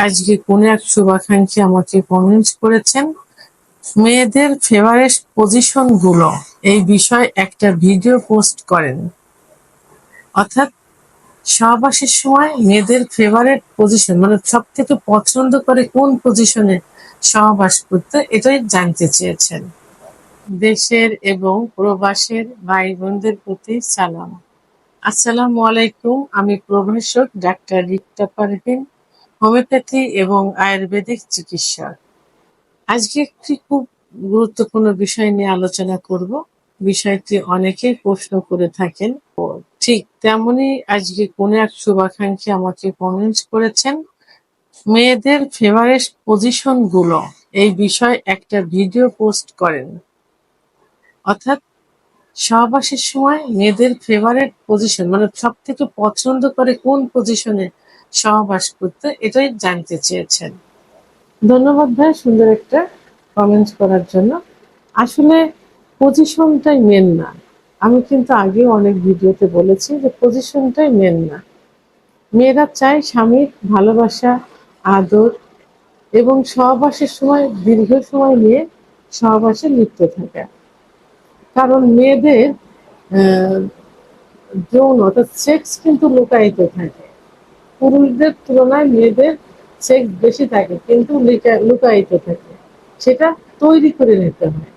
আজকে কোন এক শুভাকাঙ্ক্ষী আমাকে কমেন্টস করেছেন, মেয়েদের ফেভারিট পজিশন গুলো এই বিষয়ে একটা ভিডিও পোস্ট করেন। অর্থাৎ সহবাসের সময় মেয়েদের ফেভারিট পজিশন মানে সব থেকে পছন্দ করে কোন পজিশনে সহবাস করতে, এটাই জানতে চেয়েছেন। দেশের এবং প্রবাসের ভাই বোনদের প্রতি সালাম। আসসালামু আলাইকুম। আমি প্রভাষক ডাক্তার রিক্তা পারভিন, হোমিওপ্যাথি এবং আয়ুর্বেদিক চিকিৎসক। আজকে একটি খুব গুরুত্বপূর্ণ বিষয় নিয়ে আলোচনা করব। বিষয়টি অনেকেই প্রশ্ন করে থাকেন। ঠিক তেমনি আজকে কোন এক শুভাকাঙ্ক্ষী আমাকে কমেন্টস করেছেন, মেয়েদের ফেভারিট পজিশন গুলো এই বিষয়ে একটা ভিডিও পোস্ট করেন। অর্থাৎ সহবাসের সময় মেয়েদের ফেভারিট পজিশন মানে সব থেকে পছন্দ করে কোন পজিশনে সহবাস করতে, এটাই জানতে চেয়েছেন। ধন্যবাদ ভাই সুন্দর একটা কমেন্টস করার জন্য। আসলে পজিশনটাই মেন না। আমি কিন্তু আগেও অনেক ভিডিওতে বলেছি যে পজিশনটাই মেন না। মেয়েরা চায় স্বামীর ভালোবাসা, আদর এবং সহবাসের সময় দীর্ঘ সময় নিয়ে সহবাসে লিপ্ত থাকা। কারণ মেয়েদের যৌন অর্থাৎ সেক্স কিন্তু লুকায়িত থাকে। পুরুষদের তুলনায় মেয়েদের সেক্স বেশি থাকে কিন্তু লুকায়িত থাকে, সেটা তৈরি করে নিতে হয়।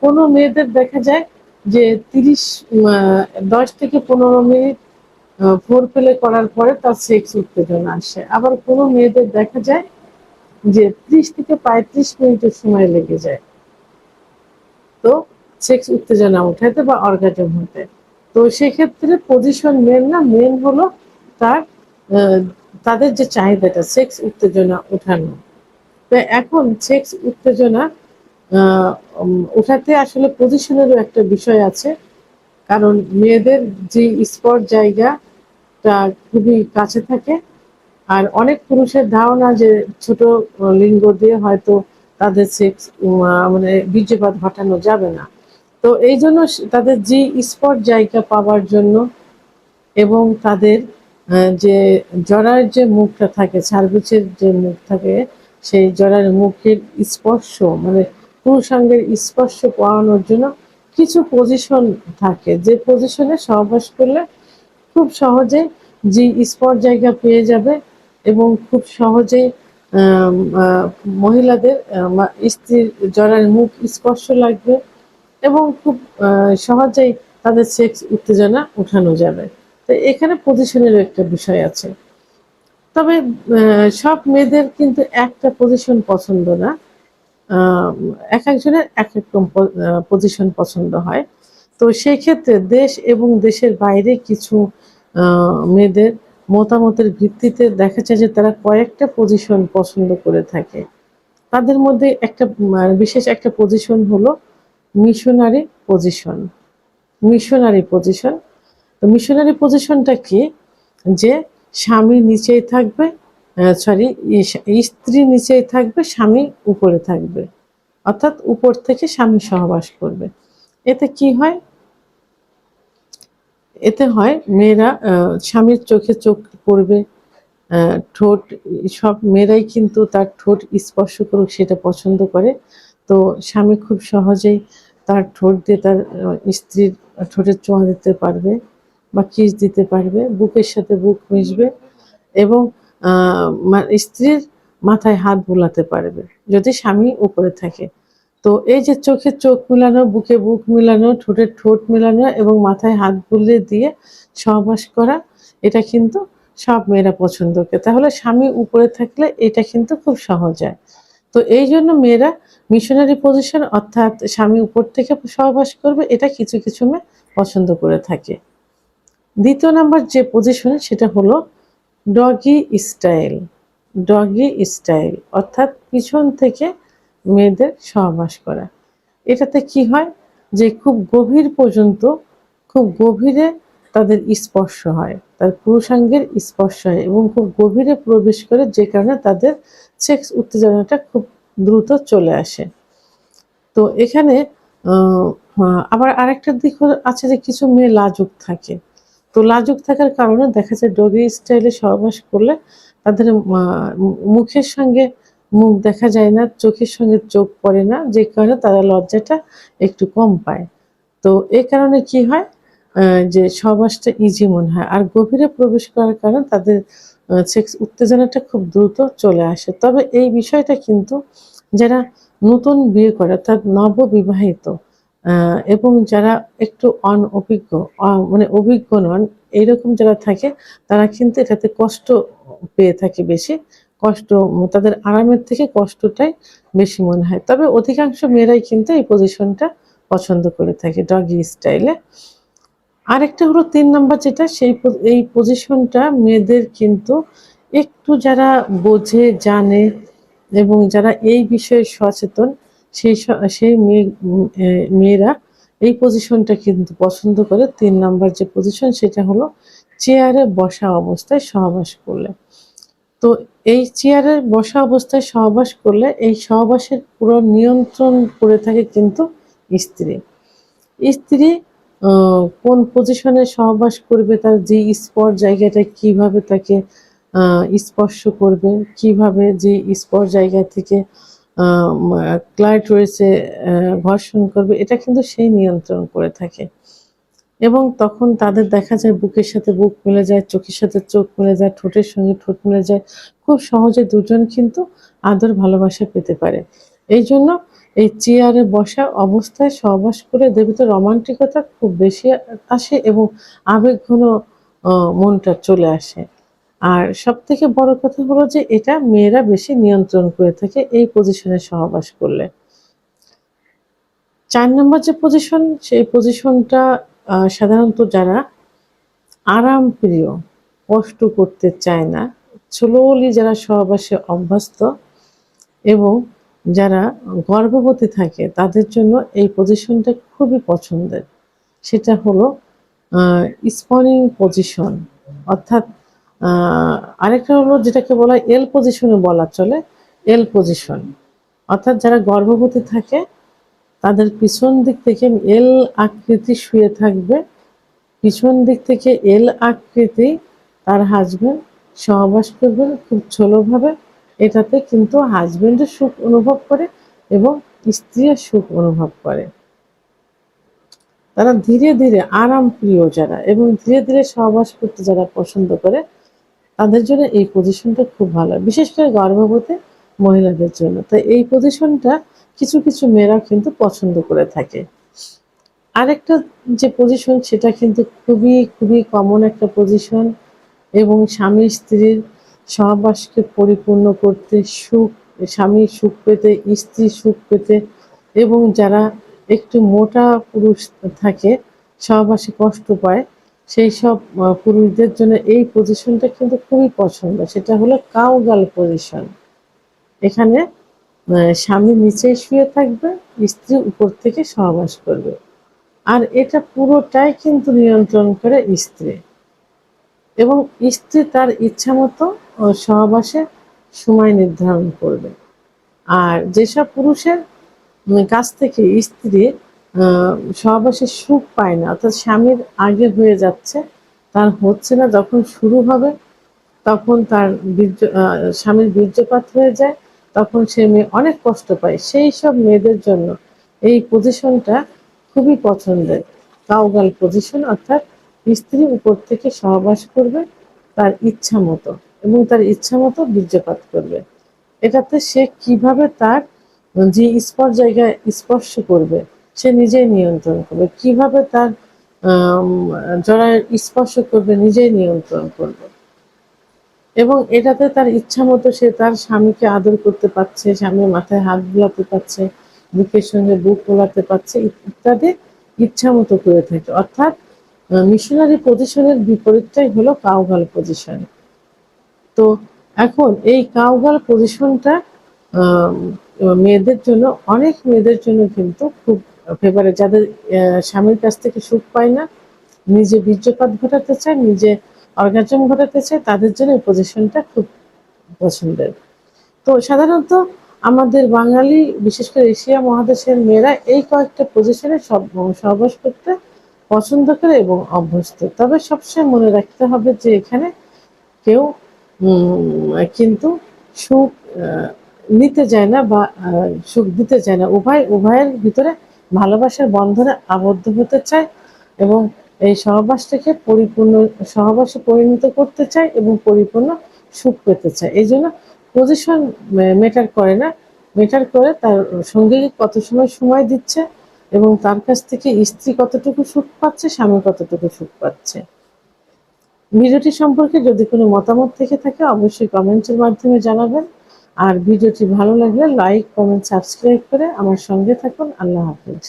কোনো মেয়েদের দেখা যায় যে 10 থেকে 15 মিনিট ফোর প্লে করার পরে তার সেক্স উত্তেজনা আসে, আবার কোনো মেয়েদের দেখা যায় যে 30 থেকে 35 মিনিটের সময় লেগে যায় তো সেক্স উত্তেজনা উঠাইতে বা অর্গাজম হতে। তো সেক্ষেত্রে পজিশন মেন না, মেন হলো তার তাদের যে চাহিদাটা সেক্স উত্তেজনা উঠানো। তো এখন সেক্স উত্তেজনা ওঠাতে আসলে পজিশনেরও একটা বিষয় আছে। কারণ মেয়েদের যে স্পট জায়গাটা খুবই কাছে থাকে, আর অনেক পুরুষের ধারণা যে ছোট লিঙ্গ দিয়ে হয়তো তাদের সেক্স মানে বীর্যপাত ঘটানো যাবে না। তো এই জন্য তাদের যে স্পট জায়গা পাওয়ার জন্য এবং তাদের যে জরার যে মুখটা থাকে, সার্ভিসের যে মুখ থাকে, সেই জরার মুখের স্পর্শ মানে পুরুষাঙ্গের স্পর্শ পাওয়ানোর জন্য কিছু পজিশন থাকে, যে পজিশনে সহবাস করলে খুব সহজে যে স্পট জায়গা পেয়ে যাবে এবং খুব সহজেই মহিলাদের স্ত্রীর জরার মুখ স্পর্শ লাগবে এবং খুব সহজেই তাদের সেক্স উত্তেজনা উঠানো যাবে। তো এখানে পজিশনেরও একটা বিষয় আছে। তবে সব মেয়েদের কিন্তু একটা পজিশন পছন্দ না। এক একজনের এক এক রকম পজিশন পছন্দ হয়। তো সেই ক্ষেত্রে দেশ এবং দেশের বাইরে কিছু মেয়েদের মতামতের ভিত্তিতে দেখা যায় যে তারা কয়েকটা পজিশন পছন্দ করে থাকে। তাদের মধ্যে একটা বিশেষ একটা পজিশন হলো মিশনারি পজিশন। মিশনারি পজিশন, তো মিশনারি পজিশনটা কি, যে স্বামী নিচেই থাকবে, সরি, স্ত্রী নিচেই থাকবে, স্বামী উপরে থাকবে। অর্থাৎ উপর থেকে স্বামী সহবাস করবে। এতে কি হয়, এতে হয় মেয়েরা স্বামীর চোখে চোখ পড়বে, ঠোঁট, সব মেয়েরাই কিন্তু তার ঠোঁট স্পর্শ করুক সেটা পছন্দ করে। তো স্বামী খুব সহজেই তার ঠোঁট দিয়ে তার স্ত্রীর ঠোঁটের ছোঁয়া দিতে পারবে বা কিস দিতে পারবে, বুকের সাথে বুক মিশবে এবং স্ত্রীর মাথায় হাত বোলাতে পারবে যদি স্বামী উপরে থাকে। তো এই যে চোখে চোখ মিলানো, বুকে বুক মিলানো, ঠোঁটে ঠোঁট মিলানো এবং মাথায় হাত বুলিয়ে দিয়ে সহবাস করা, এটা কিন্তু সব মেয়েরা পছন্দ করে। তাহলে স্বামী উপরে থাকলে এটা কিন্তু খুব সহজ হয়। তো এই জন্য মেয়েরা মিশনারি পজিশন অর্থাৎ স্বামী উপর থেকে সহবাস করবে, এটা কিছু কিছু মেয়ে পছন্দ করে থাকে। দ্বিতীয় নাম্বার যে পজিশন সেটা হলো ডগি স্টাইল। ডগি স্টাইল অর্থাৎ পিছন থেকে মেয়েদের সহবাস করা। এটাতে কি হয় যে খুব গভীর পর্যন্ত, খুব গভীরে তাদের স্পর্শ হয়, তার পুরুষাঙ্গের স্পর্শ হয় এবং খুব গভীরে প্রবেশ করে, যে কারণে তাদের সেক্স উত্তেজনাটা খুব দ্রুত চলে আসে। তো এখানে আবার আরেকটা দিক আছে যে কিছু মেয়ে লাজুক থাকে। তো লাজুক থাকার কারণে দেখা যায় ডগি স্টাইলে সহবাস করলে তাদের মুখের সঙ্গে মুখ দেখা যায় না, চোখের সঙ্গে চোখ পড়ে না, যে কারণে তারা লজ্জাটা একটু কম পায়। তো এই কারণে কি হয়, যে সহবাসটা ইজি মনে হয়। আর গভীরে প্রবেশ করার কারণে তাদের সেক্স উত্তেজনাটা খুব দ্রুত চলে আসে। তবে এই বিষয়টা কিন্তু যারা নতুন বিয়ে করে অর্থাৎ নববিবাহিত এবং যারা একটু অনঅভিজ্ঞ মানে অভিজ্ঞ নন, এইরকম যারা থাকে তারা কিন্তু এটাতে কষ্ট পেয়ে থাকে বেশি। কষ্ট তাদের আরামের থেকে কষ্টটাই বেশি মনে হয়। তবে অধিকাংশ মেয়েরাই কিন্তু এই পজিশনটা পছন্দ করে থাকে ডগি স্টাইলে। আরেকটা হলো ৩ নাম্বার যেটা এই পজিশনটা মেয়েদের কিন্তু একটু যারা বোঝে, জানে এবং যারা এই বিষয়ে সচেতন সেই মেয়েরা এই পজিশনটা কিন্তু পছন্দ করে। ৩ নাম্বার যে পজিশন সেটা হলো চেয়ারে বসা অবস্থায় সহবাস করলে। তো এই চেয়ারে বসা অবস্থায় সহবাস করলে এই সহবাসের পুরো নিয়ন্ত্রণ করে থাকে কিন্তু স্ত্রী। স্ত্রী কোন পজিশনে সহবাস করবে, তার যে স্পট জায়গাটা কিভাবে তাকে স্পর্শ করবে, কিভাবে যে স্পট জায়গা থেকে ক্লাইটোরিসে ঘর্ষণ করবে, এটা কিন্তু সেই নিয়ন্ত্রণ করে থাকে। এবং তখন তাদের দেখা যায় বুকের সাথে বুক মিলে যায়, চোখের সাথে চোখ মিলে যায়, ঠোঁটের সঙ্গে ঠোঁট মিলে যায়। খুব সহজে দুজন কিন্তু আদর ভালোবাসা পেতে পারে। এইজন্য এই চেয়ারে বসা অবস্থায় সহবাস করে এদের ভিতর রোমান্টিকতা খুব বেশি আসে এবং আবেগঘন মনটা চলে আসে। আর সবথেকে বড় কথা হলো যে এটা মেয়েরা বেশি নিয়ন্ত্রণ করে থাকে এই পজিশনে সহবাস করলে। ৪ নম্বর যে পজিশন, সেই পজিশনটা সাধারণত যারা আরামপ্রিয়, কষ্ট করতে চায় না, স্লোলি যারা সহবাসে অভ্যস্ত এবং যারা গর্ভবতী থাকে তাদের জন্য এই পজিশনটা খুবই পছন্দের। সেটা হলো স্পনিং পজিশন, অর্থাৎ আরেকটা হলো যেটাকে বলা হয় এল পজিশনও বলা চলে। এল পজিশন অর্থাৎ যারা গর্ভবতী থাকে তাদের পিছন দিক থেকে এল আকৃতি শুয়ে থাকবে, পিছন দিক থেকে এল আকৃতি তার হাজবেন্ড সহবাস করবেন খুব স্লোভাবে। এটাতে কিন্তু হাজবেন্ডও সুখ অনুভব করে এবং স্ত্রীও সুখ অনুভব করে। তারা ধীরে ধীরে আরাম প্রিয় যারা এবং ধীরে ধীরে সহবাস করতে যারা পছন্দ করে তাদের জন্য এই পজিশনটা খুব ভালো, বিশেষ করে গর্ভবতী মহিলাদের জন্য। তাই এই পজিশনটা কিছু কিছু মেয়েরা কিন্তু পছন্দ করে থাকে। আরেকটা যে পজিশন সেটা কিন্তু খুবই খুবই কমন একটা পজিশন এবং স্বামী স্ত্রীর সহবাসকে পরিপূর্ণ করতে, স্বামী সুখ পেতে, স্ত্রী সুখ পেতে এবং যারা একটু মোটা পুরুষ থাকে, সহবাসে কষ্ট পায়, সেই সব পুরুষদের জন্য এই পজিশনটা কিন্তু খুবই পছন্দ। সেটা হলো কাউগাল পজিশন। এখানে স্বামী নিচে শুয়ে থাকবে, স্ত্রী উপর থেকে সহবাস করবে। আর এটা পুরোটাই কিন্তু নিয়ন্ত্রণ করে স্ত্রী এবং স্ত্রী তার ইচ্ছামতো সহবাসে সময় নির্ধারণ করবে। আর যেসব পুরুষের কাছ থেকে স্ত্রী সহবাসে সুখ পায় না, অর্থাৎ স্বামীর আগে হয়ে যাচ্ছে, তার হচ্ছে না, যখন শুরু হবে তখন তার স্বামীর বীর্যপাত হয়ে যায়, তখন সে মেয়ে অনেক কষ্ট পায়। সেই সব মেয়েদের জন্য এই পজিশনটা খুবই পছন্দের, কাউগাল পজিশন, অর্থাৎ স্ত্রী উপর থেকে সহবাস করবে তার ইচ্ছা মতো এবং তার ইচ্ছা মতো বীর্যপাত করবে। এটাতে সে কিভাবে তার যে জায়গায় স্পর্শ করবে সে নিজেই নিয়ন্ত্রণ করবে, কিভাবে তার জরায়ুর স্পর্শ করবে নিজেই নিয়ন্ত্রণ করবে এবং এটাতে তার ইচ্ছা মতো সে তার স্বামীকে আদর করতে পারছে, স্বামীর মাথায় হাত বুলাতে পারছে, বুকের সঙ্গে বুক বোলাতে পারছে ইত্যাদি ইচ্ছা মতো করে থাকে। অর্থাৎ মিশনারি পজিশনের বিপরীতটাই হলো কাউগাল পজিশন। তো এখন এই কাউগাল পজিশনটা মেয়েদের জন্য, অনেক মেয়েদের জন্য কিন্তু খুব ফেভারিট, যাদের স্বামীর কাছ থেকে সুখ পায় না, নিজে বীর্যপাত ঘটাতে চায়, নিজে অর্গাজম ঘটাতে চায়, তাদের জন্য এই পজিশনটা খুব পছন্দের। তো সাধারণত আমাদের বাঙালি, বিশেষ করে এশিয়া মহাদেশের মেয়েরা এই কয়েকটা পজিশনে সহবাস করতে পছন্দ করে এবং অভ্যস্ত। তবে সবসময় মনে রাখতে হবে যে এখানে কেউ কিন্তু সুখ নিতে চায় না বা সুখ দিতে চায় না। উভয়ের ভিতরে ভালোবাসার বন্ধনে আবদ্ধ হতে চায় এবং এই সহবাসটাকে পরিপূর্ণ সহবাসে পরিণত করতে চায় এবং পরিপূর্ণ সুখ পেতে চায়। এই জন্য পজিশন ম্যাটার করে না, ম্যাটার করে তার সঙ্গী কত সময় দিচ্ছে এবং তার কাছ থেকে স্ত্রী কতটুকু সুখ পাচ্ছে, স্বামী কতটুকু সুখ পাচ্ছে। ভিডিওটি সম্পর্কে যদি কোনো মতামত থেকে থাকে অবশ্যই কমেন্টের মাধ্যমে জানাবেন। আর ভিডিওটি ভালো লাগলে লাইক, কমেন্ট, সাবস্ক্রাইব করে আমার সঙ্গে থাকুন। আল্লাহ হাফেজ।